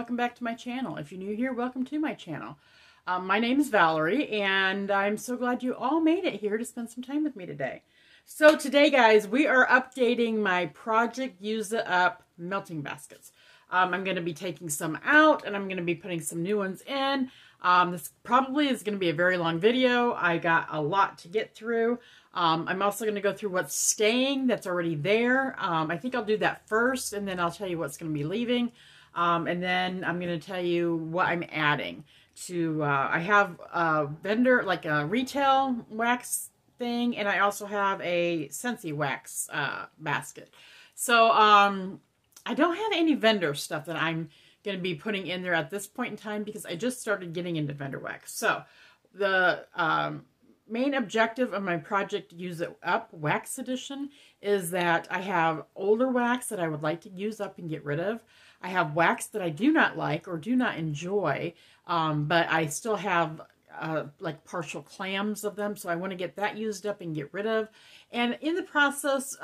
welcome back to my channel. If you're new here, welcome to my channel. My name is Valerie, and I'm so glad you all made it here to spend some time with me today. So today, guys, we are updating my Project Use It Up melting baskets. I'm going to be taking some out, and I'm going to be putting some new ones in. This probably is going to be a very long video. I got a lot to get through. I'm also going to go through what's staying that's already there. I think I'll do that first, and then I'll tell you what's going to be leaving. And then I'm going to tell you what I'm adding to, I have a vendor, like a retail wax thing, and I also have a Scentsy wax basket. So I don't have any vendor stuff that I'm going to be putting in there at this point in time because I just started getting into vendor wax. So the main objective of my Project Use It Up Wax Edition is that I have older wax that I would like to use up and get rid of. I have wax that I do not like or do not enjoy, but I still have like partial clams of them, so I want to get that used up and get rid of. And in the process,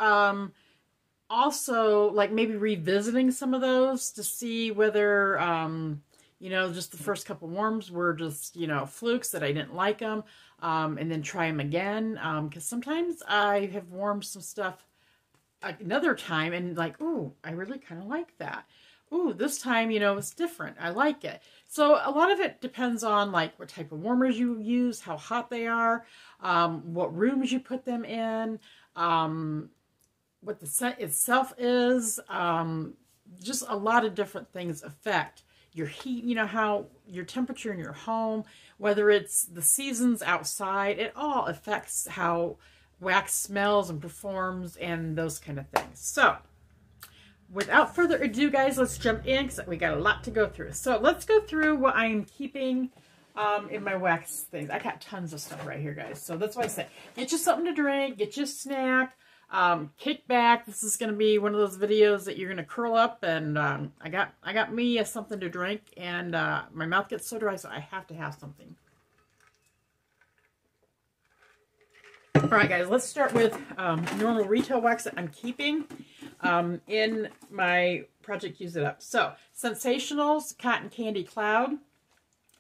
also like maybe revisiting some of those to see whether, you know, just the first couple warms were just, you know, flukes that I didn't like them, and then try them again. Because sometimes I have warmed some stuff another time and like, ooh, I really kind of like that. Ooh, this time, you know, it's different. I like it. So a lot of it depends on like what type of warmers you use, how hot they are, what rooms you put them in, what the scent itself is. Just a lot of different things affect your heat, you know, how your temperature in your home, whether it's the seasons outside, it all affects how wax smells and performs and those kind of things. So without further ado, guys, let's jump in because we got a lot to go through. So let's go through what I'm keeping in my wax things. I got tons of stuff right here, guys. So that's why I say, get you something to drink, get you a snack, kick back. This is going to be one of those videos that you're going to curl up and I got me something to drink, and my mouth gets so dry, so I have to have something. All right, guys, let's start with normal retail wax that I'm keeping in my Project Use It Up. So, Sensationals Cotton Candy Cloud.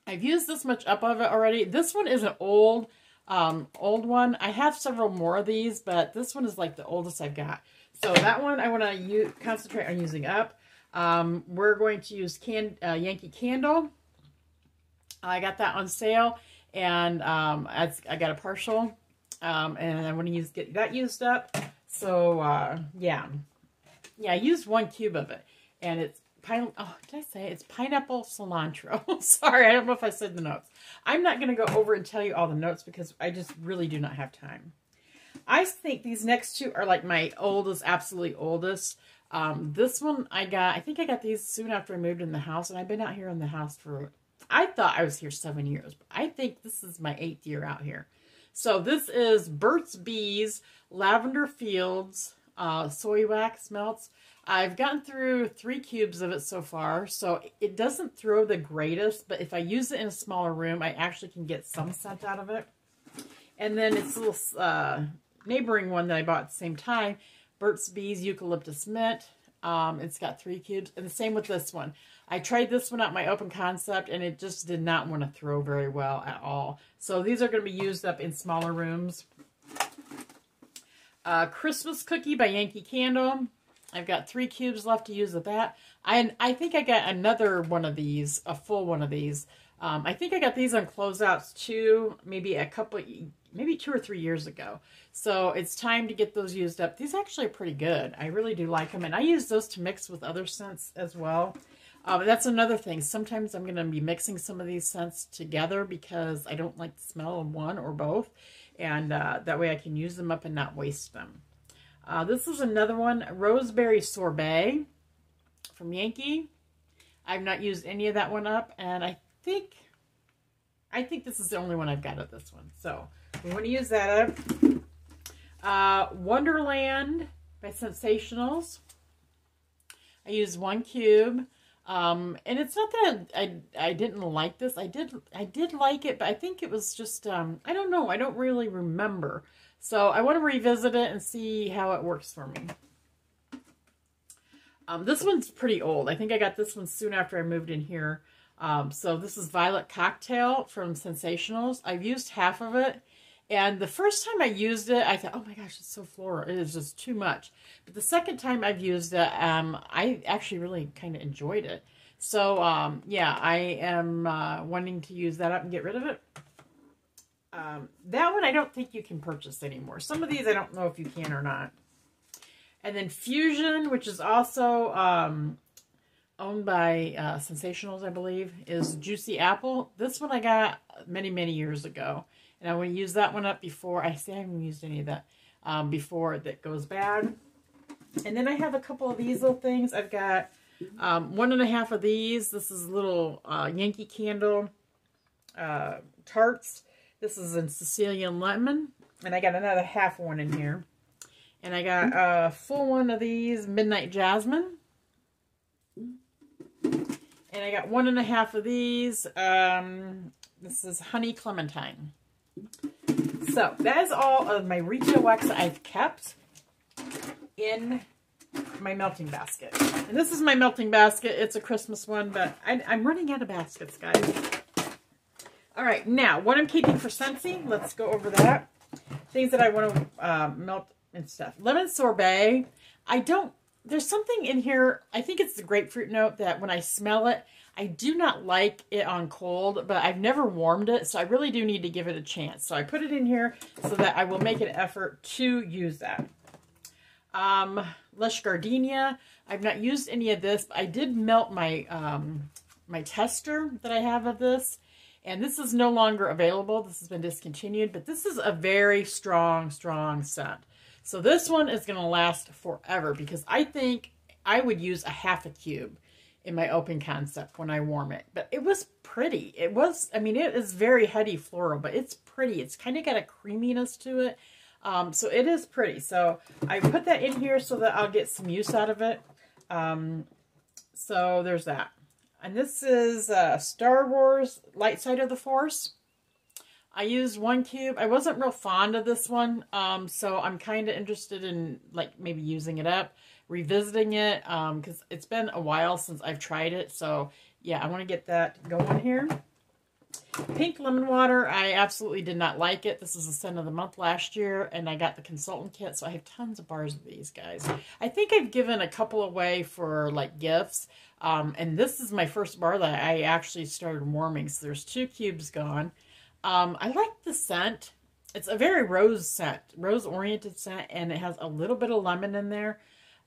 I've used this much up of it already. This one is an old one. I have several more of these, but this one is like the oldest I've got. So that one I want to concentrate on using up. We're going to use Yankee Candle. I got that on sale, and I got a partial. And I want to get that used up. So, yeah, I used 1 cube of it, and it's did I say it's pineapple cilantro? Sorry, I don't know if I said the notes. I'm not going to go over and tell you all the notes because I just really do not have time. I think these next two are like my oldest, absolutely oldest. This one I think I got these soon after I moved in the house, and I've been out here in the house for, I thought I was here 7 years, but I think this is my 8th year out here. So this is Burt's Bees Lavender Fields Soy Wax Melts. I've gotten through 3 cubes of it so far, so it doesn't throw the greatest, but if I use it in a smaller room, I actually can get some scent out of it. And then it's a little neighboring one that I bought at the same time, Burt's Bees Eucalyptus Mint. It's got 3 cubes, and the same with this one. I tried this one out, my open concept, and it just did not want to throw very well at all. So these are going to be used up in smaller rooms. Christmas Cookie by Yankee Candle. I've got 3 cubes left to use of that. I think I got another one of these, a full one of these. I think I got these on closeouts too, maybe 2 or 3 years ago. So it's time to get those used up. These actually are pretty good. I really do like them, and I use those to mix with other scents as well. That's another thing. Sometimes I'm going to be mixing some of these scents together because I don't like the smell of one or both. And that way I can use them up and not waste them. This is another one, Roseberry Sorbet from Yankee. I've not used any of that one up, and I think this is the only one I've got of this one. So we want to use that up. Wonderland by Sensationals. I used 1 cube. And it's not that I didn't like this. I did like it, but I think it was just, I don't know. I don't really remember. So I want to revisit it and see how it works for me. This one's pretty old. I think I got this one soon after I moved in here. So this is Violet Cocktail from Sensationals. I've used half of it. And the first time I used it, I thought, oh my gosh, it's so floral. It is just too much. But the second time I've used it, I actually really kind of enjoyed it. So, yeah, I am wanting to use that up and get rid of it. That one I don't think you can purchase anymore. Some of these I don't know if you can or not. And then Fusion, which is also owned by Sensationals, I believe, is Juicy Apple. This one I got many, many years ago. And I want to use that one up before, I say I haven't used any of that, before that goes bad. And then I have a couple of these little things. I've got 1.5 of these. This is little Yankee Candle tarts. This is in Sicilian Lemon. And I got another half one in here. And I got a full one of these Midnight Jasmine. And I got 1.5 of these. This is Honey Clementine. So that is all of my retail wax that I've kept in my melting basket. And this is my melting basket. It's a Christmas one, but I'm running out of baskets, guys. All right, now what I'm keeping for Scentsy, let's go over that. Things that I want to melt and stuff. Lemon sorbet. There's something in here, I think it's the grapefruit note, that when I smell it, I do not like it on cold, but I've never warmed it, so I really do need to give it a chance. So I put it in here so that I will make an effort to use that. Lush Gardenia. I've not used any of this, but I did melt my my tester that I have of this, and this is no longer available. This has been discontinued, but this is a very strong, strong scent. So this one is going to last forever because I think I would use a half a cube in my open concept when I warm it. But it was pretty. It was, I mean, it is very heady floral, but it's pretty. It's kind of got a creaminess to it. So it is pretty. So I put that in here so that I'll get some use out of it. So there's that. And this is Star Wars Light Side of the Force. I used 1 cube. I wasn't real fond of this one, so I'm kind of interested in like maybe using it up, revisiting it, because it's been a while since I've tried it. So yeah, I want to get that going here. Pink Lemon Water, I absolutely did not like it. This is the scent of the month last year, and I got the consultant kit, so I have tons of bars of these, guys. I think I've given a couple away for like gifts, and this is my first bar that I actually started warming, so there's 2 cubes gone. I like the scent. It's a very rose scent, rose-oriented scent, and it has a little bit of lemon in there,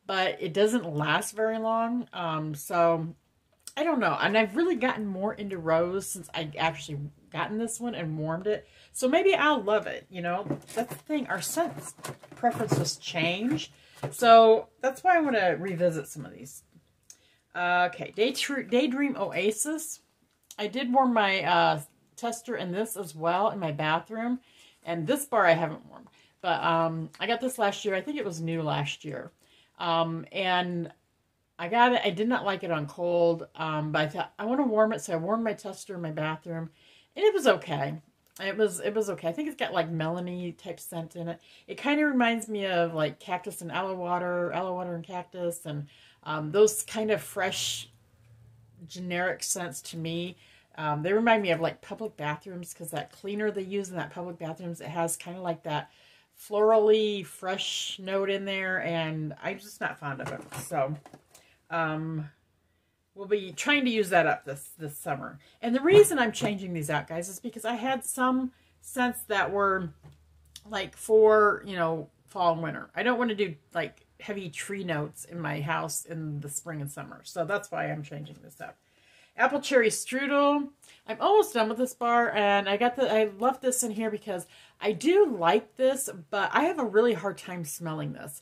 but it doesn't last very long. So I don't know. And I've really gotten more into rose since I actually gotten this one and warmed it. So maybe I'll love it, you know. That's the thing. Our scent preferences change. So that's why I want to revisit some of these. Okay, Daydream Oasis. I did warm my tester in this as well in my bathroom, and this bar I haven't warmed, but I got this last year. I think it was new last year, and I got it. I did not like it on cold, but I thought I want to warm it, so I warmed my tester in my bathroom, and it was okay. It was okay. I think it's got like melony type scent in it. It kind of reminds me of like cactus and aloe water and cactus, and those kind of fresh generic scents to me. They remind me of like public bathrooms, because that cleaner they use in that public bathrooms, it has kind of like that florally fresh note in there, and I'm just not fond of it. So we'll be trying to use that up this summer. And the reason I'm changing these out, guys, is because I had some scents that were like for, you know, fall and winter. I don't want to do like heavy tree notes in my house in the spring and summer. So that's why I'm changing this up. Apple Cherry Strudel. I'm almost done with this bar, and I left this in here because I do like this, but I have a really hard time smelling this.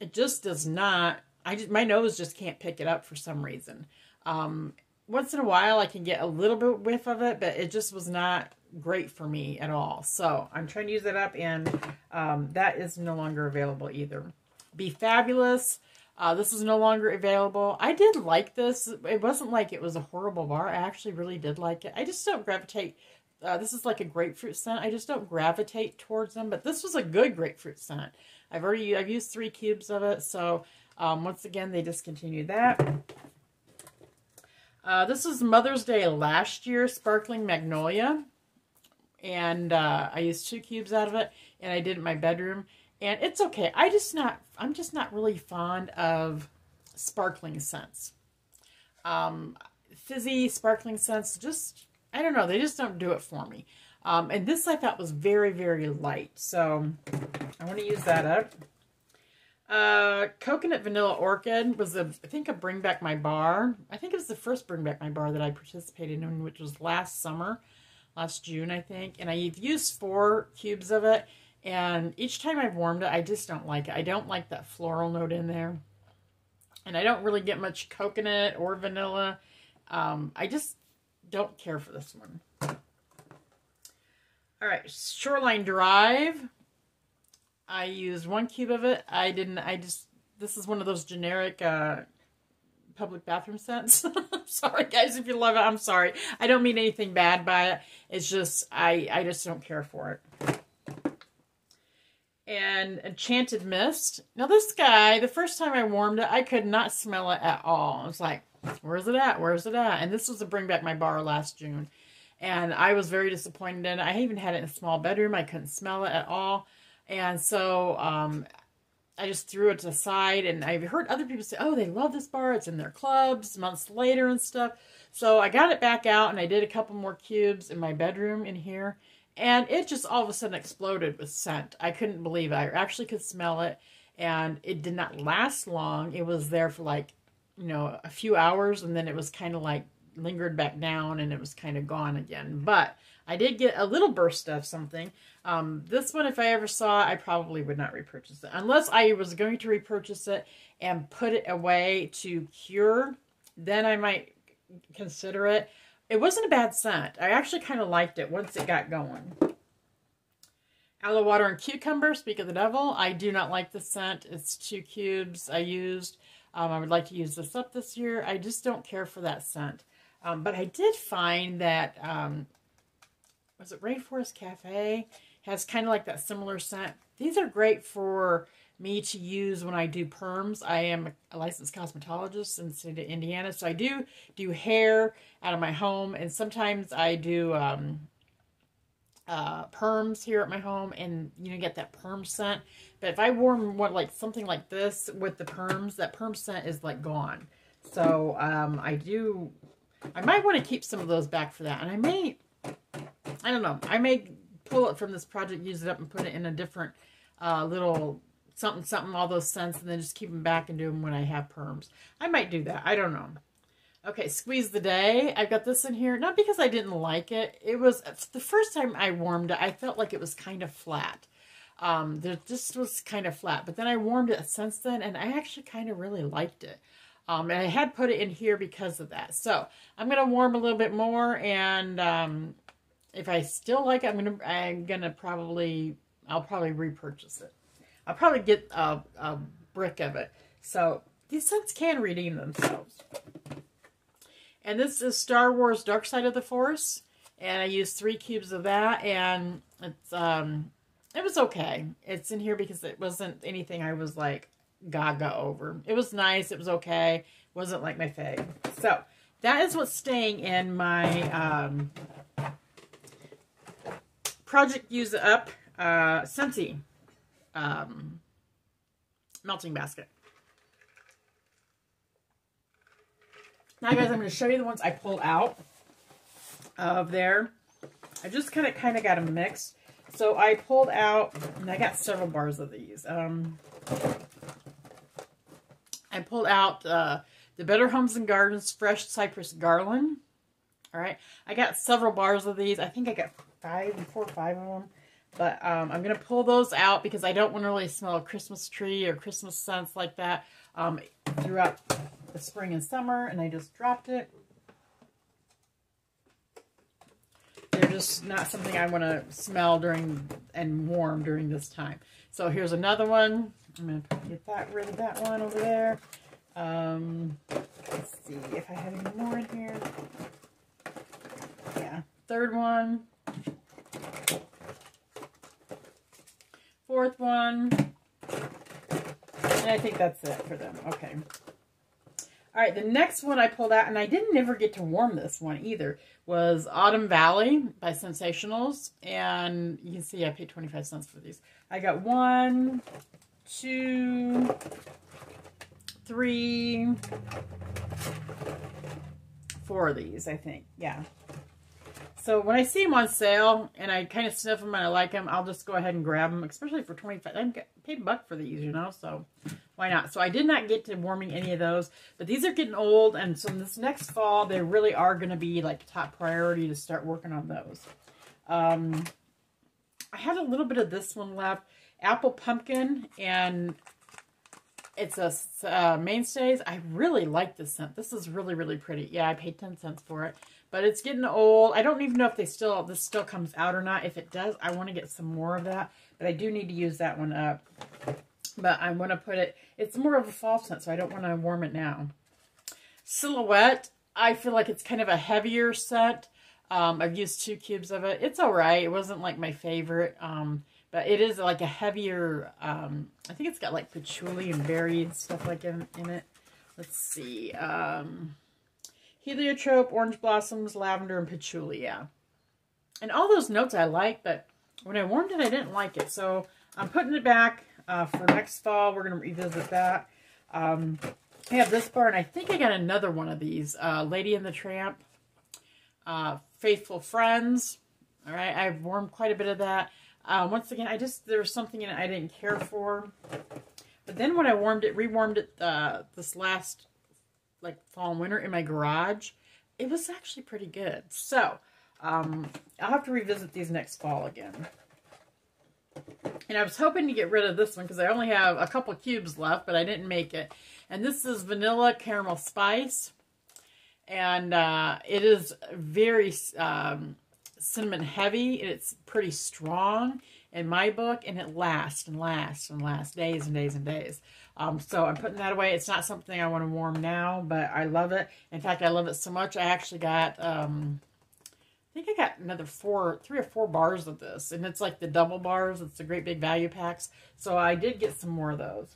It just does not, my nose just can't pick it up for some reason. Once in a while I can get a little bit whiff of it, but it just was not great for me at all. So I'm trying to use it up, and that is no longer available either. Be Fabulous. This is no longer available. I did like this. It wasn't like it was a horrible bar. I actually really did like it. I just don't gravitate. This is like a grapefruit scent. I just don't gravitate towards them. But this was a good grapefruit scent. I've used 3 cubes of it. So Once again, they discontinued that. This was Mother's Day last year, Sparkling Magnolia. And I used 2 cubes out of it, and I did it in my bedroom. And it's okay. I'm just not really fond of sparkling scents. Fizzy sparkling scents, just, I don't know, they just don't do it for me. And this I thought was very, very light. So I want to use that up. Coconut Vanilla Orchid was, I think, a Bring Back My Bar. I think it was the first Bring Back My Bar that I participated in, which was last summer, last June, I think. And I've used 4 cubes of it. And each time I've warmed it, I just don't like it. I don't like that floral note in there. And I don't really get much coconut or vanilla. I just don't care for this one. All right, Shoreline Drive. I used 1 cube of it. This is one of those generic public bathroom scents. Sorry, guys, if you love it, I'm sorry. I don't mean anything bad by it. It's just, I just don't care for it. And Enchanted Mist. Now this guy, the first time I warmed it, I could not smell it at all. I was like, where's it at? Where's it at? And this was a Bring Back My Bar last June. And I was very disappointed in it. I even had it in a small bedroom. I couldn't smell it at all. And so I just threw it to the side. And I've heard other people say, oh, they love this bar. It's in their clubs months later and stuff. So I got it back out and I did a couple more cubes in my bedroom in here. And it just all of a sudden exploded with scent. I couldn't believe it. I actually could smell it. And it did not last long. It was there for like, you know, a few hours. And then it was kind of like lingered back down and it was kind of gone again. But I did get a little burst of something. This one, if I ever saw it, I probably would not repurchase it. Unless I was going to repurchase it and put it away to cure, then I might consider it. It wasn't a bad scent. I actually kind of liked it once it got going. Aloe Water and Cucumber, Speak of the Devil. I do not like the scent. It's 2 cubes I used. I would like to use this up this year. I just don't care for that scent. But I did find that, was it Rainforest Cafe? Has kind of like that similar scent. These are great for me to use when I do perms. I am a licensed cosmetologist in the state of Indiana, so I do hair out of my home, and sometimes I do perms here at my home, and you know, get that perm scent. But if I warm like something like this with the perms, that perm scent is like gone. So I might want to keep some of those back for that, and I don't know, I may pull it from this project, use it up, and put it in a different little something, all those scents, and then just keep them back and do them when I have perms. I might do that. I don't know. Okay, Squeeze the Day. I've got this in here, not because I didn't like it. It was, the first time I warmed it, I felt like it was kind of flat. There just was kind of flat. But then I warmed it since then, and I actually kind of really liked it. And I had put it in here because of that. So I'm going to warm a little bit more, and if I still like it, I'll probably repurchase it. I'll probably get a brick of it. So these scents can redeem themselves. And this is Star Wars Dark Side of the Force. And I used 3 cubes of that. And it's it was okay. It's in here because it wasn't anything I was like gaga over. It was nice. It was okay. It wasn't like my fave. So that is what's staying in my Project Use It Up Scentsy melting basket. Now, guys, I'm going to show you the ones I pulled out of there. I just kind of got them mixed. So I pulled out, and I got several bars of these. I pulled out the Better Homes and Gardens Fresh Cypress Garland. All right, I got several bars of these. I think I got 4 or 5 of them. But I'm going to pull those out because I don't want to really smell a Christmas tree or Christmas scents like that throughout the spring and summer. And I just dropped it. They're just not something I want to smell during and warm during this time. So here's another one. I'm going to get rid of that one over there. Let's see if I have any more in here. Yeah, 3rd one. 4th one. And I think that's it for them. Okay. All right, the next one I pulled out, and I didn't ever get to warm this one either, was Autumn Valley by Scentsationals. And you can see I paid 25 cents for these. I got 1, 2, 3, 4 of these, I think. Yeah. So when I see them on sale and I kind of sniff them and I like them, I'll just go ahead and grab them, especially for 25. I paid $1 for these, you know, so why not? So I did not get to warming any of those, but these are getting old, and so this next fall, they really are going to be like top priority to start working on those. I had a little bit of this one left, Apple Pumpkin, and it's a Mainstays. I really like this scent. This is really, really pretty. Yeah, I paid 10 cents for it. But it's getting old. I don't even know if this still comes out or not. If it does, I want to get some more of that. But I do need to use that one up. But I want to put it, it's more of a fall scent, so I don't want to warm it now. Silhouette, I feel like it's kind of a heavier scent. I've used 2 cubes of it. It's all right. It wasn't like my favorite. But it is like a heavier, I think it's got like patchouli and berry and stuff like in it. Let's see. Heliotrope, orange blossoms, lavender, and patchouli, yeah. And all those notes I like, but when I warmed it, I didn't like it. So I'm putting it back for next fall. We're going to revisit that. I have this bar, and I think I got another one of these. Lady and the Tramp, Faithful Friends. All right, I've warmed quite a bit of that. Once again, there was something in it I didn't care for. But then when I rewarmed it this last like fall and winter in my garage, it was actually pretty good. So I'll have to revisit these next fall again. And I was hoping to get rid of this one because I only have a couple cubes left, but I didn't make it. And this is Vanilla Caramel Spice, and it is very cinnamon heavy. It's pretty strong in my book, and it lasts and lasts and lasts days and days and days. So I'm putting that away. It's not something I want to warm now, but I love it. In fact, I love it so much, I actually got, I think I got another 3 or 4 bars of this. And it's like the double bars. It's the great big value packs. So I did get some more of those.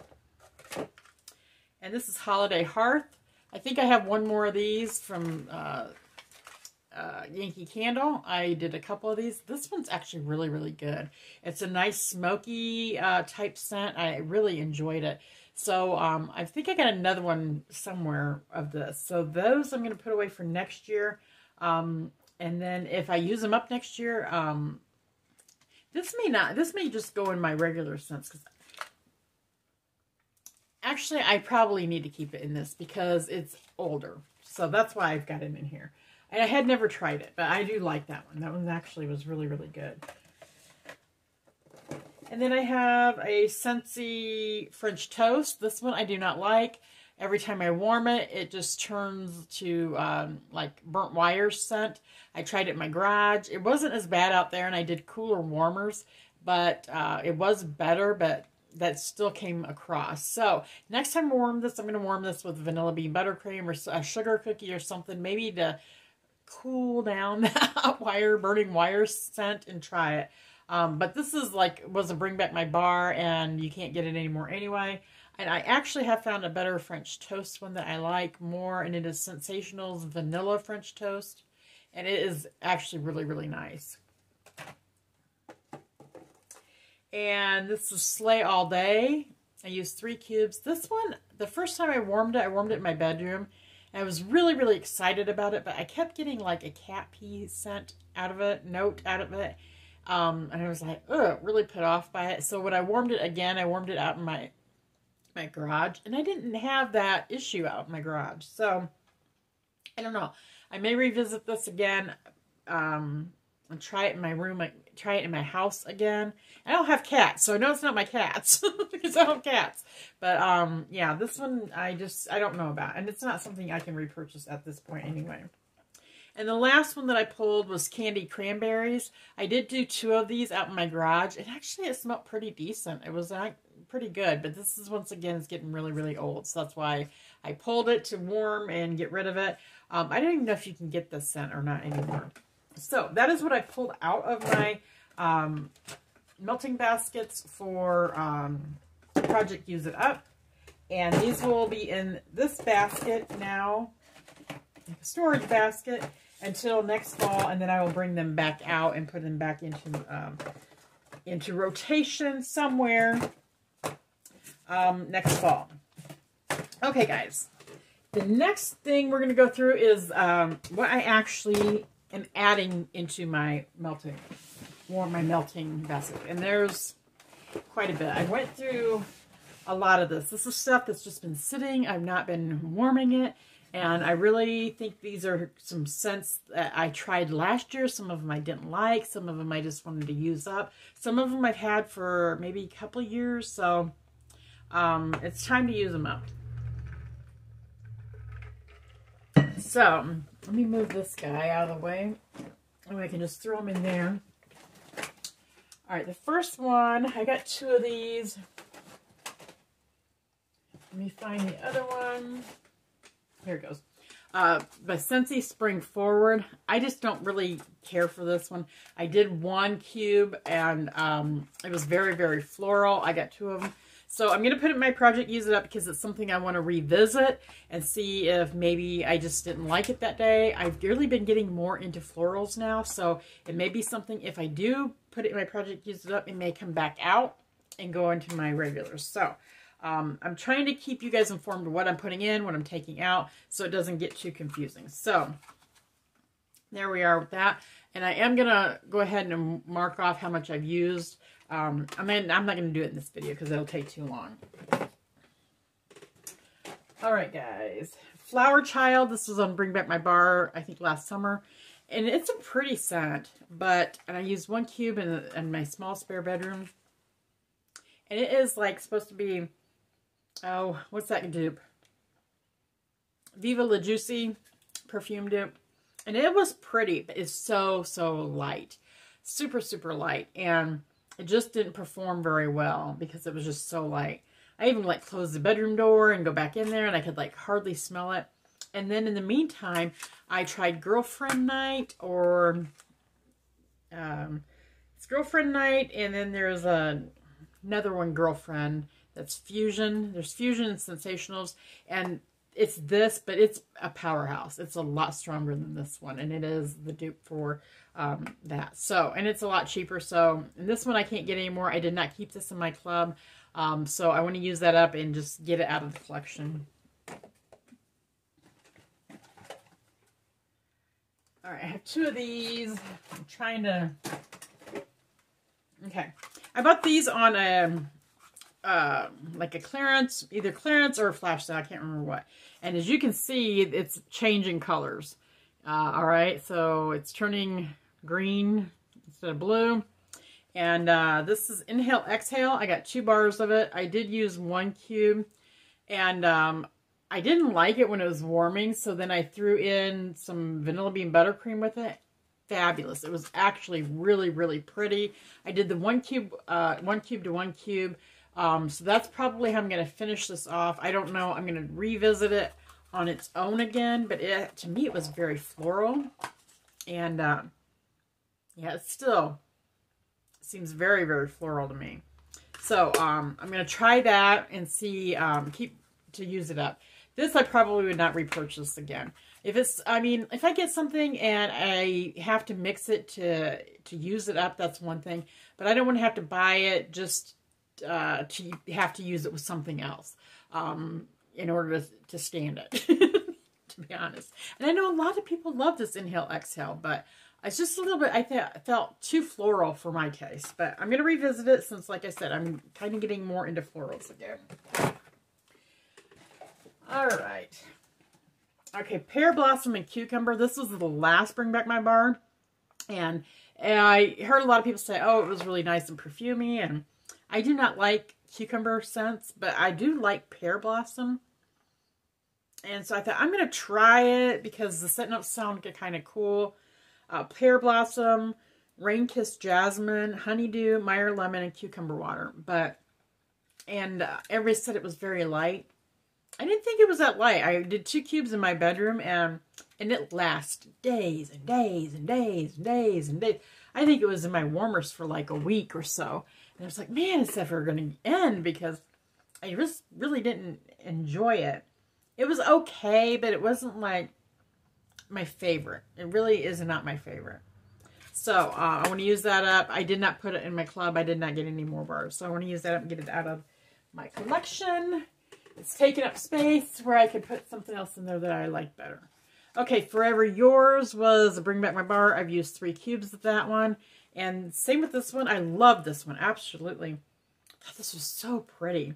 And this is Holiday Hearth. I think I have one more of these from Yankee Candle. I did a couple of these. This one's actually really, really good. It's a nice smoky type scent. I really enjoyed it. So I think I got another one somewhere of this. So those I'm going to put away for next year. And then if I use them up next year, this may just go in my regular scents. Cause actually, I probably need to keep it in this because it's older. So that's why I've got it in here. And I had never tried it, but I do like that one. That one actually was really, really good. And then I have a Scentsy French Toast. This one I do not like. Every time I warm it, it just turns to like burnt wire scent. I tried it in my garage. It wasn't as bad out there, and I did cooler warmers, but it was better, but that still came across. So next time I warm this, I'm going to warm this with vanilla bean buttercream or a sugar cookie or something, maybe to cool down that burning wire scent, and try it. But this is was a bring back my bar, and you can't get it anymore anyway. And I actually have found a better French toast one that I like more, and it is Scentsationals Vanilla French Toast. And it is actually really, really nice. And this is Slay All Day. I used 3 cubes. This one, the first time I warmed it in my bedroom. And I was really, really excited about it, but I kept getting like a cat pee scent note out of it. And I was like, ugh, really put off by it. So when I warmed it again, I warmed it out in my garage, and I didn't have that issue out in my garage. So I don't know. I may revisit this again and try it in my room, try it in my house again. I don't have cats, so I know it's not my cats because I don't have cats. But yeah, this one I don't know about, and it's not something I can repurchase at this point anyway. And the last one that I pulled was Candy Cranberries. I did do 2 of these out in my garage, and actually it smelled pretty decent. It was pretty good, but this is, once again, it's getting really, really old. So that's why I pulled it to warm and get rid of it. I don't even know if you can get this scent or not anymore. So that is what I pulled out of my melting baskets for Project Use It Up. And these will be in this basket now, storage basket, until next fall, and then I will bring them back out and put them back into rotation somewhere next fall. Okay, guys. The next thing we're going to go through is what I actually am adding into my melting basket. And there's quite a bit. I went through a lot of this. This is stuff that's just been sitting. I've not been warming it. And I really think these are some scents that I tried last year. Some of them I didn't like. Some of them I just wanted to use up. Some of them I've had for maybe a couple of years. So it's time to use them up. So let me move this guy out of the way. And I can just throw them in there. All right, the first one, I got 2 of these. Let me find the other one. Here it goes. By Scentsy Spring Forward. I just don't really care for this one. I did 1 cube and it was very, very floral. I got 2 of them. So I'm going to put it in my project, use it up, because it's something I want to revisit and see if maybe I just didn't like it that day. I've really been getting more into florals now, so it may be something, if I do put it in my project, use it up, it may come back out and go into my regulars. So I'm trying to keep you guys informed of what I'm putting in, what I'm taking out, so it doesn't get too confusing. So there we are with that. And I am going to go ahead and mark off how much I've used. I'm not going to do it in this video because it'll take too long. All right, guys. Flower Child. This was on Bring Back My Bar, I think, last summer. And it's a pretty scent, and I used 1 cube in my small spare bedroom. And it is like supposed to be, oh, what's that dupe? Viva La Juicy perfume dupe. And it was pretty, but it's so, so light. Super, super light. And it just didn't perform very well because it was just so light. I even like close the bedroom door and go back in there, and I could like hardly smell it. And then in the meantime, I tried Girlfriend Night, or it's Girlfriend Night, and then there's another one, Girlfriend, that's Fusion. There's Fusion and Sensationals, and it's this, but it's a powerhouse. It's a lot stronger than this one, and it is the dupe for that. So, and it's a lot cheaper. So, and this one I can't get anymore. I did not keep this in my club, so I want to use that up and just get it out of the collection. All right, I have 2 of these. I'm trying to... Okay. I bought these on like a clearance, either clearance or a flash sale. I can't remember what. And as you can see, it's changing colors. All right, so it's turning green instead of blue. And this is Inhale Exhale. I got 2 bars of it. I did use 1 cube. And I didn't like it when it was warming, so then I threw in some vanilla bean buttercream with it. Fabulous. It was actually really, really pretty. I did the 1 cube to 1 cube. So that's probably how I'm going to finish this off. I don't know. I'm going to revisit it on its own again, but to me it was very floral. And yeah, it still seems very, very floral to me. So I'm going to try that and see, to use it up. This I probably would not repurchase again. If it's, I mean, if I get something and I have to mix it to use it up, that's one thing. But I don't want to have to buy it just to have to use it with something else in order to stand it, to be honest. And I know a lot of people love this Inhale Exhale, but it's just a little bit, I felt too floral for my taste. But I'm going to revisit it since, like I said, I'm kind of getting more into florals again. All right. Okay, Pear Blossom and Cucumber. This was the last Bring Back My Bar. And I heard a lot of people say, oh, it was really nice and perfumey. And I do not like cucumber scents, but I do like Pear Blossom. And so I thought, I'm going to try it because the scent notes sound kind of cool. Pear Blossom, Rain Kissed Jasmine, Honeydew, Meyer Lemon, and Cucumber Water. And everybody said it was very light. I didn't think it was that light. I did 2 cubes in my bedroom, and it lasts days and days and days and days and days. I think it was in my warmers for like a week or so. And I was like, man, it's never going to end because I just really didn't enjoy it. It was okay, but it wasn't like my favorite. It really is not my favorite. So I want to use that up. I did not put it in my club. I did not get any more bars. So I want to use that up and get it out of my collection. It's taking up space where I could put something else in there that I like better. Okay, Forever Yours was a Bring Back My Bar. I've used 3 cubes of that one. And same with this one. I love this one. Absolutely. I thought this was so pretty.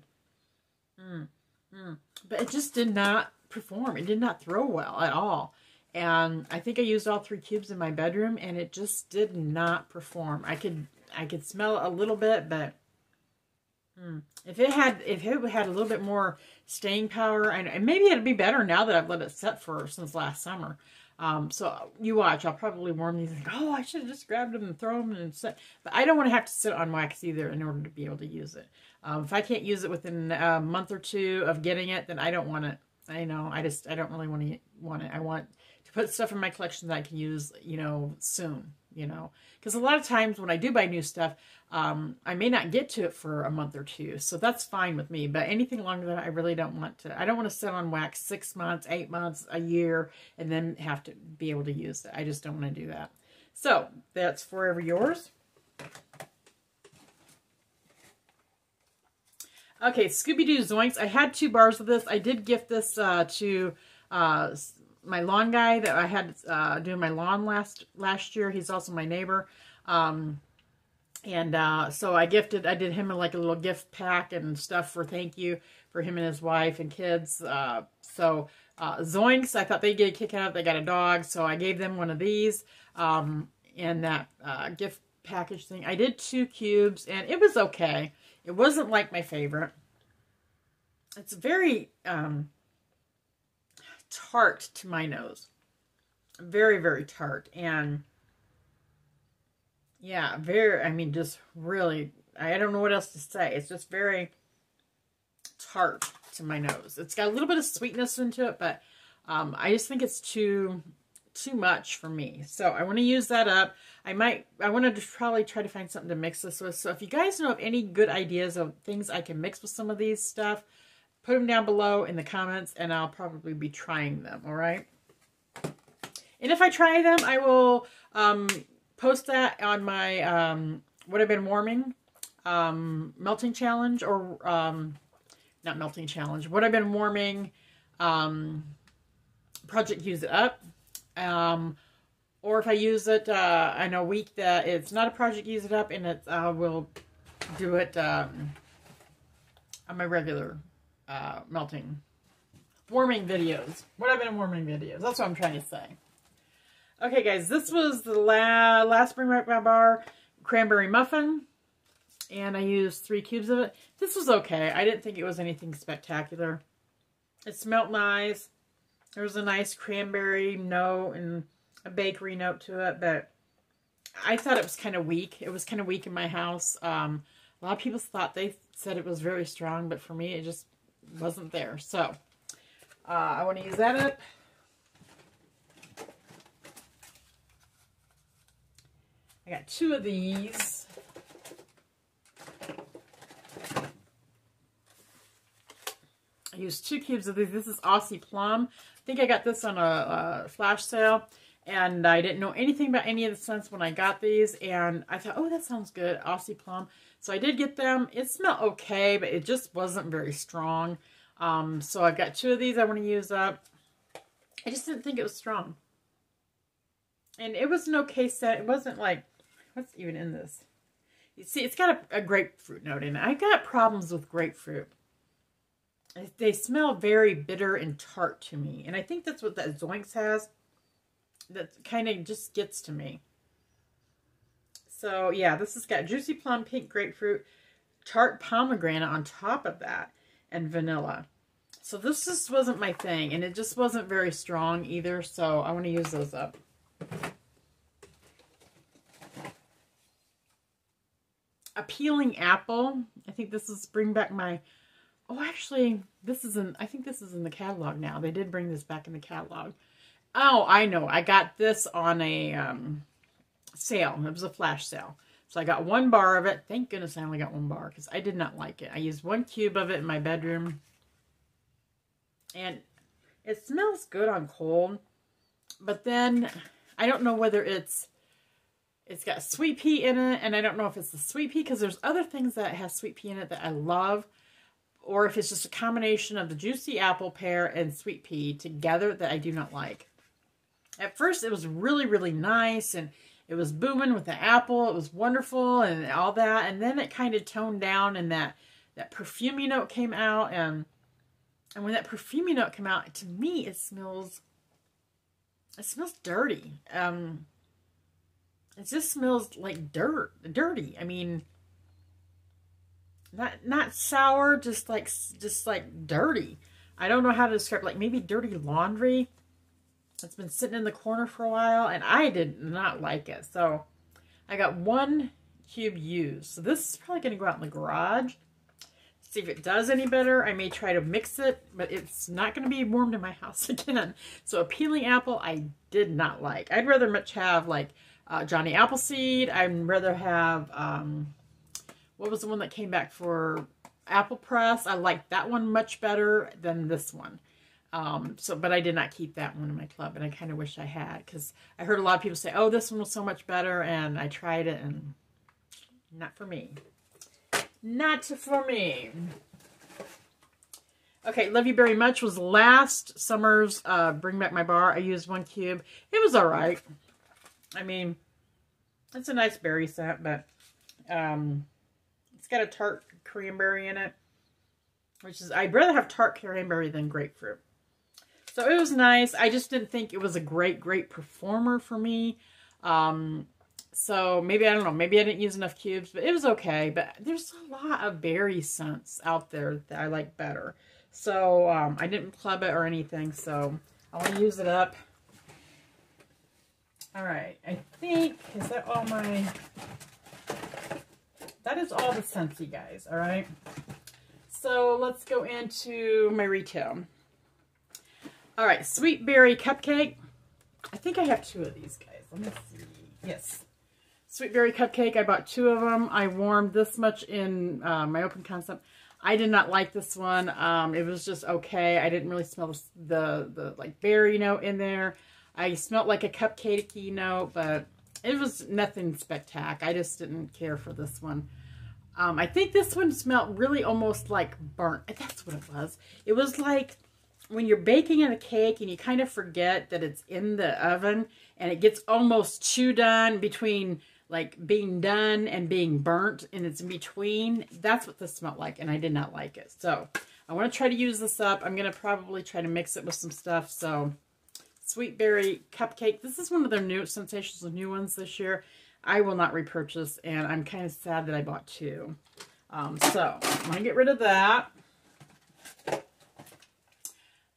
But it just did not perform. It did not throw well at all. And I think I used all 3 cubes in my bedroom, and it just did not perform. I could smell it a little bit, but if it had a little bit more staying power, and maybe it'd be better now that I've let it set since last summer. So you watch, I'll probably warm these. Like, oh, I should have just grabbed them and thrown them and set. But I don't want to have to sit on wax either in order to be able to use it. If I can't use it within a month or 2 of getting it, then I don't want it. I know, I don't really want it. I want to put stuff in my collection that I can use, soon, Because a lot of times when I do buy new stuff, I may not get to it for a month or 2. So that's fine with me. But anything longer than that, I really don't want to. I don't want to sit on wax 6 months, 8 months, a year, and then have to be able to use it. I just don't want to do that. So that's Forever Yours. Okay, Scooby-Doo Zoinks. I had 2 bars of this. I did gift this to my lawn guy that I had doing my lawn last year. He's also my neighbor. So I did him like a little gift pack and stuff for thank you for him and his wife and kids. Zoinks, I thought they'd get a kick out of it. They got a dog, so I gave them one of these in that gift package thing. I did 2 cubes, and it was okay. It wasn't like my favorite. It's very tart to my nose. Very, very tart. And yeah, just really, I don't know what else to say. It's just very tart to my nose. It's got a little bit of sweetness into it, but I just think it's too much for me. So I want to use that up. I want to probably try to find something to mix this with. So if you guys know of any good ideas of things I can mix with some of these stuff, put them down below in the comments, and I'll probably be trying them, all right? And if I try them, I will post that on my What I've Been Warming melting challenge, or not melting challenge, What I've Been Warming project Use It Up. Or if I use it in a week that it's not a project Use It Up, and it's will do it on my regular warming videos. What I've been warming videos. That's what I'm trying to say. Okay, guys, this was the last Bring Back My Bar cranberry muffin, and I used 3 cubes of it. This was okay. I didn't think it was anything spectacular. It smelled nice. There was a nice cranberry note and a bakery note to it, but I thought it was kind of weak. It was kind of weak in my house. A lot of people said it was very strong, but for me, it just wasn't there. So I want to use that up. I got 2 of these. I used 2 cubes of these. This is Aussie Plum. I think I got this on a flash sale, and I didn't know anything about any of the scents when I got these, and I thought, oh, that sounds good, Aussie Plum. So I did get them. It smelled okay, but it just wasn't very strong. So I've got 2 of these I want to use up. I just didn't think it was strong. And it was an okay scent. It wasn't like, what's even in this? You see, it's got a grapefruit note in it. I got problems with grapefruit. They smell very bitter and tart to me. And I think that's what that Zoinks has. That kind of just gets to me. So, yeah, this has got juicy plum, pink grapefruit, tart pomegranate on top of that, and vanilla. So this just wasn't my thing. And it just wasn't very strong either. So I want to use those up. A peeling apple. I think this is Bring Back My... Oh, actually, this is in... I think this is in the catalog now. They did bring this back in the catalog. Oh, I know. I got this on a sale. It was a flash sale. So I got 1 bar of it. Thank goodness I only got 1 bar because I did not like it. I used 1 cube of it in my bedroom. And it smells good on cold. But then I don't know whether it's got sweet pea in it. And I don't know if it's the sweet pea because there's other things that have sweet pea in it that I love. Or if it's just a combination of the juicy apple, pear, and sweet pea together that I do not like. At first it was really, really nice. And it was booming with the apple. It was wonderful and all that. And then it kind of toned down and that perfumey note came out. And when that perfumey note came out, to me, it smells dirty. It just smells like dirty. I mean, not sour, just like dirty. I don't know how to describe, like maybe dirty laundry. It's been sitting in the corner for a while, and I did not like it. So I got 1 cube used. So this is probably going to go out in the garage. See if it does any better. I may try to mix it, but it's not going to be warmed in my house again. So a peeling apple, I did not like. I'd rather much have like Johnny Appleseed. I'd rather have, what was the one that came back for Apple Press? I liked that one much better than this one. But I did not keep that one in my club, and I kind of wish I had, because I heard a lot of people say, oh, this one was so much better, and I tried it, and not for me. Not for me. Okay, Love You Very Much was last summer's Bring Back My Bar. I used 1 cube. It was all right. I mean, it's a nice berry scent, but it's got a tart cranberry in it, which is, I'd rather have tart cranberry than grapefruit. So it was nice. I just didn't think it was a great performer for me. So maybe, I don't know, maybe I didn't use enough cubes, but it was okay. But there's a lot of berry scents out there that I like better. So I didn't club it or anything, so I want to use it up. All right, I think, is that all my, that is all the Scentsy, guys, all right? So let's go into my retail. All right, Sweet Berry Cupcake. I think I have 2 of these, guys. Let me see. Yes. Sweet Berry Cupcake. I bought 2 of them. I warmed this much in my open concept. I did not like this one. It was just okay. I didn't really smell the like berry note in there. I smelled like a cupcakey note, but it was nothing spectacular. I just didn't care for this one. I think this one smelled really almost like burnt. That's what it was. It was like when you're baking in a cake and you kind of forget that it's in the oven and it gets almost too done between like being done and being burnt, and it's in between. That's what this smelled like, and I did not like it. So I want to try to use this up. I'm going to probably try to mix it with some stuff. So Sweet Berry Cupcake. This is one of their new sensational new ones this year. I will not repurchase, and I'm kind of sad that I bought 2. So I'm going to get rid of that.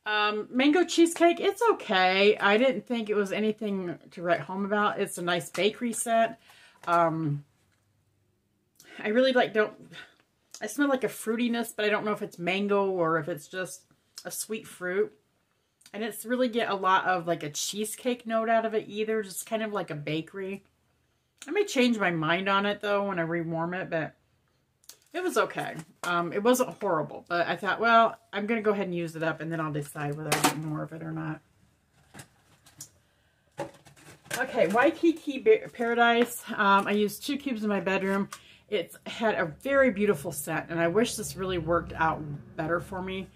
Mango cheesecake, it's okay. I didn't think it was anything to write home about. It's a nice bakery scent. I really I smell like a fruitiness, but I don't know if it's mango or if it's just a sweet fruit. I didn't really get a lot of like a cheesecake note out of it either, just kind of like a bakery. I may change my mind on it though when I rewarm it, but it was okay. It wasn't horrible, but I thought, well, I'm going to go ahead and use it up, and then I'll decide whether I get more of it or not. Okay, Waikiki Paradise. I used 2 cubes in my bedroom. It had a very beautiful scent, and I wish this really worked out better for me.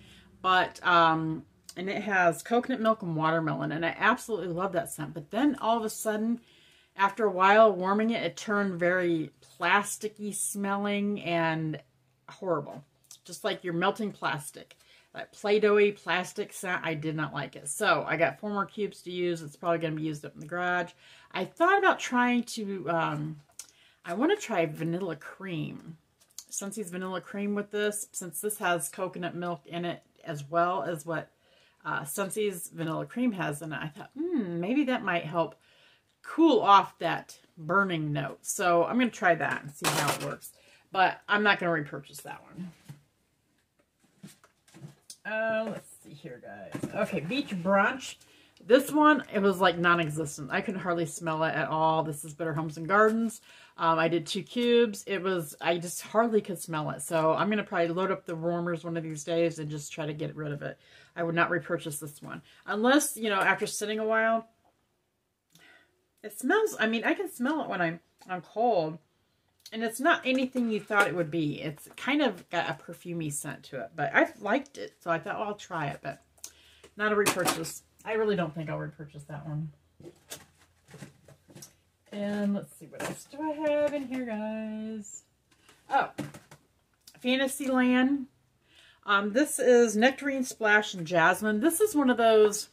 But, and it has coconut milk and watermelon, and I absolutely love that scent. But then all of a sudden, after a while warming it, it turned very plasticky smelling and horrible. Just like you're melting plastic. That Play-Doh-y plastic scent, I did not like it. So I got 4 more cubes to use. It's probably going to be used up in the garage. I thought about trying to, I want to try vanilla cream. Scentsy's vanilla cream with this, since this has coconut milk in it as well as what Scentsy's vanilla cream has in it. I thought, maybe that might help cool off that burning note. So I'm going to try that and see how it works. But I'm not going to repurchase that one. Let's see here, guys. Okay, Beach Brunch. This one, it was like non-existent. I couldn't hardly smell it at all. This is Better Homes and Gardens. I did 2 cubes. I just hardly could smell it. So I'm going to probably load up the warmers one of these days and just try to get rid of it. I would not repurchase this one. Unless, you know, after sitting a while, it smells, I mean, I can smell it when I'm cold. And it's not anything you thought it would be. It's kind of got a perfumey scent to it. But I liked it. So I thought, well, I'll try it. But not a repurchase. I really don't think I'll repurchase that one. And let's see, what else do I have in here, guys? Oh, Fantasyland. This is Nectarine Splash and Jasmine. This is one of those,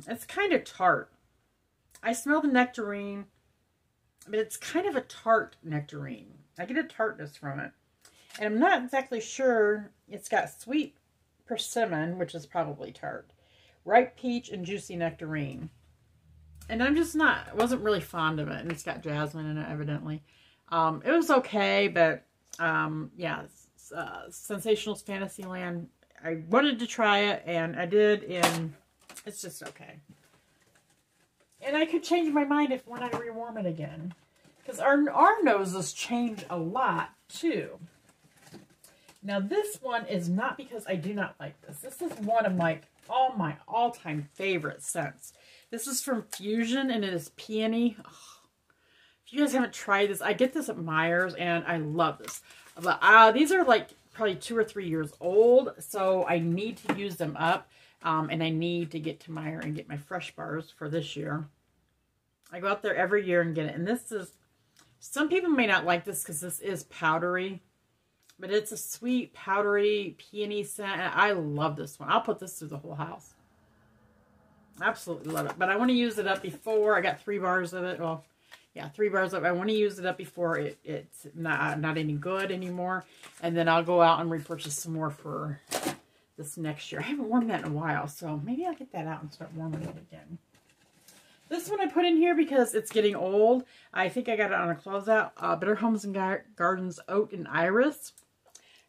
it's kind of tart. I smell the nectarine, but it's kind of a tart nectarine. I get a tartness from it. And I'm not exactly sure. It's got sweet persimmon, which is probably tart, ripe peach, and juicy nectarine. And I'm just wasn't really fond of it. And it's got jasmine in it, evidently. It was okay, but yeah, Sensationals Fantasyland, I wanted to try it, and I did, and it's just okay. And I could change my mind when I rewarm it again. Because our noses change a lot, too. Now, this one is not because I do not like this. This is one of my all-time favorite scents. This is from Fusion, and it is peony. Oh, if you guys haven't tried this, I get this at Meijer's, and I love this. But these are like probably 2 or 3 years old, so I need to use them up, and I need to get to Meijer and get my fresh bars for this year. I go out there every year and get it, and this is, some people may not like this because this is powdery, but it's a sweet, powdery, peony scent, and I love this one. I'll put this through the whole house. Absolutely love it. But I want to use it up before. I got 3 bars of it. Well, yeah, 3 bars of it. I want to use it up before it's not any good anymore. And then I'll go out and repurchase some more for this next year. I haven't warmed that in a while, so maybe I'll get that out and start warming it again. This one I put in here because it's getting old. I think I got it on a closeout. Better Homes and Gardens Oat and Iris.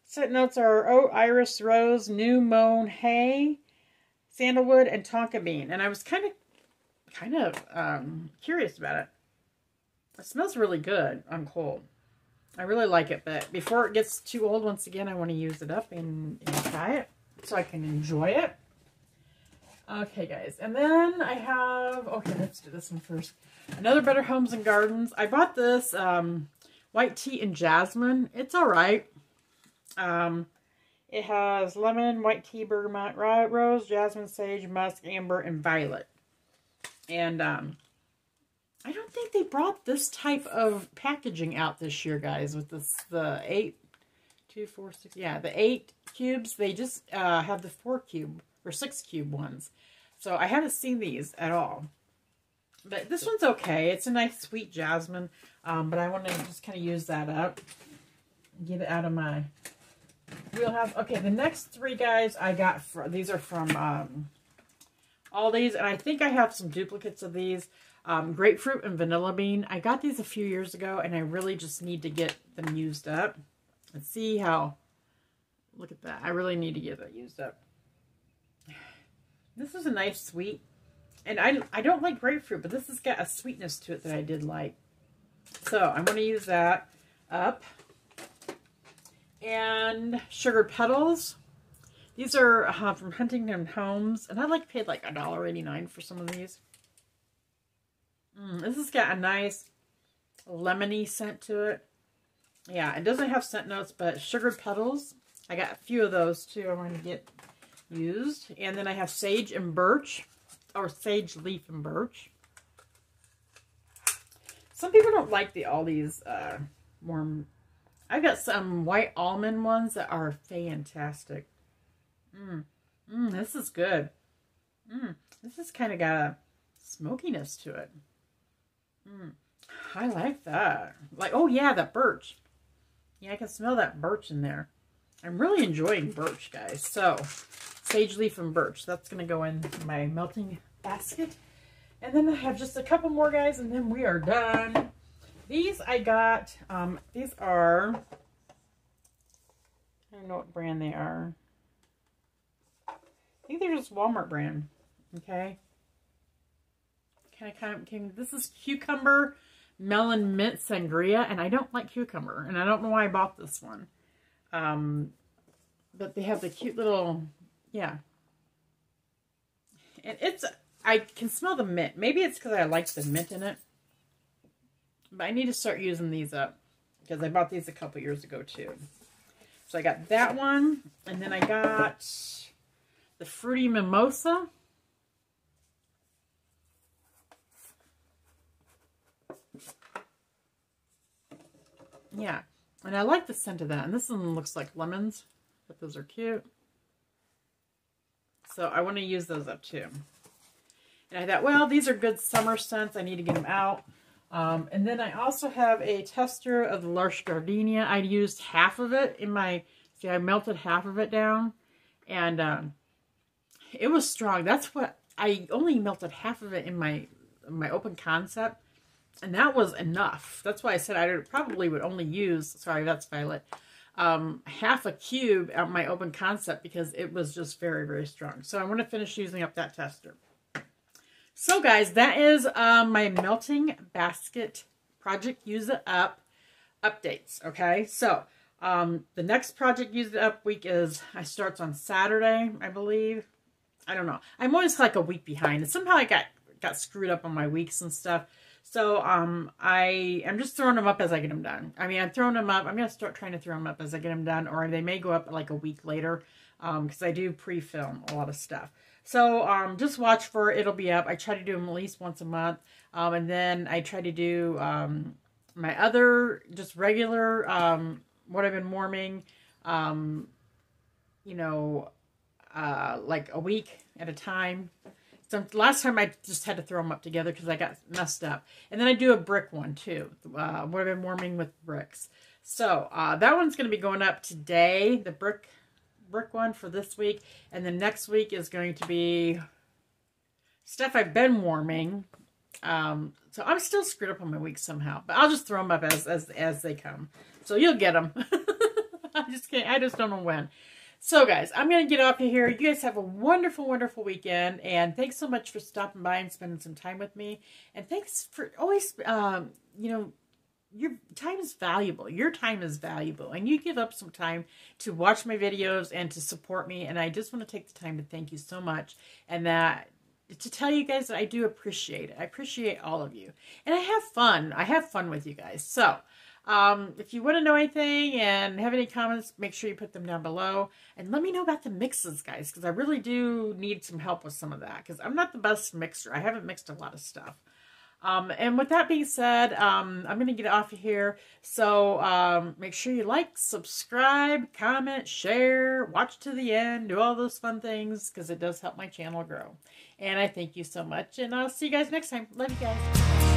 Scent notes are oat, iris, rose, new mown hay, sandalwood, and tonka bean. And I was kind of curious about it. It smells really good on cold. I really like it, but before it gets too old, once again, I want to use it up and try it so I can enjoy it. Okay, guys, and then I have, okay, let's do this one first. Another Better Homes and Gardens. I bought this white tea and jasmine. It's all right. It has lemon, white tea, bergamot, rose, jasmine, sage, musk, amber, and violet. And I don't think they brought this type of packaging out this year, guys, with this, the 8 cubes. They just have the 4 cube or 6 cube ones. So I haven't seen these at all. But this one's okay. It's a nice sweet jasmine. But I want to just kind of use that up. Get it out of my wheelhouse. Okay, the next 3 guys I got, these are from Aldi's. And I think I have some duplicates of these. Grapefruit and vanilla bean. I got these a few years ago, and I really just need to get them used up. Let's see how, look at that. I really need to get that used up. This is a nice sweet, and I don't like grapefruit, but this has got a sweetness to it that I did like. So I'm going to use that up. And Sugared Petals. These are from Huntington Homes, and I paid like $1.89 for some of these. This has got a nice lemony scent to it. Yeah, it doesn't have scent notes, but Sugared Petals. I got a few of those too. I'm going to get used. And then I have Sage and Birch, or Sage Leaf and Birch. Some people don't like all these warm. I've got some white almond ones that are fantastic. This is good. This has kind of got a smokiness to it. I like that. Like, oh yeah, that birch. Yeah, I can smell that birch in there. I'm really enjoying birch, guys. So, Sage Leaf and Birch. That's going to go in my melting basket. And then I have just a couple more, guys, and then we are done. These I got, these are, I don't know what brand they are. I think they're just Walmart brand. Okay. This is Cucumber Melon Mint Sangria, and I don't like cucumber, and I don't know why I bought this one. But they have the cute little, yeah. And I can smell the mint. Maybe it's because I like the mint in it. But I need to start using these up, because I bought these a couple years ago too. So I got that one, and then I got the Fruity Mimosa. Yeah, and I like the scent of that. And this one looks like lemons, but those are cute. So I want to use those up too. And I thought, well, these are good summer scents. I need to get them out. And then I also have a tester of the L'Arche Gardenia. I used half of it in my, see, I melted half of it down. And it was strong. That's what, I only melted half of it in my open concept. And that was enough. That's why I said I probably would only use, sorry, that's Violet, half a cube at my open concept because it was just very, very strong. So I want to finish using up that tester. So guys, that is my melting basket project Use It Up updates. Okay, so the next project Use It Up week starts on Saturday, I believe. I don't know. I'm always like a week behind. And somehow I got screwed up on my weeks and stuff. So I'm just throwing them up as I get them done. I mean, I'm throwing them up. I'm going to start trying to throw them up as I get them done, or they may go up like a week later because I do pre-film a lot of stuff. So just watch for it. It'll be up. I try to do them at least once a month. And then I try to do my other just regular what I've been warming, you know, like a week at a time. So last time I just had to throw them up together because I got messed up. And then I do a brick one too. What I've been warming with bricks. So that one's going to be going up today. The brick one for this week. And then next week is going to be stuff I've been warming. So I'm still screwed up on my week somehow. But I'll just throw them up as they come. So you'll get them. I just don't know when. So guys, I'm going to get off of here. You guys have a wonderful, wonderful weekend. And thanks so much for stopping by and spending some time with me. And thanks for always, you know, your time is valuable. Your time is valuable. And you give up some time to watch my videos and to support me. And I just want to take the time to thank you so much. And to tell you guys that I do appreciate it. I appreciate all of you. And I have fun. I have fun with you guys. So if you want to know anything and have any comments, make sure you put them down below. And let me know about the mixes, guys, because I really do need some help with some of that. Because I'm not the best mixer. I haven't mixed a lot of stuff. And with that being said, I'm going to get off of here. So make sure you like, subscribe, comment, share, watch to the end, do all those fun things because it does help my channel grow. And I thank you so much. And I'll see you guys next time. Love you guys.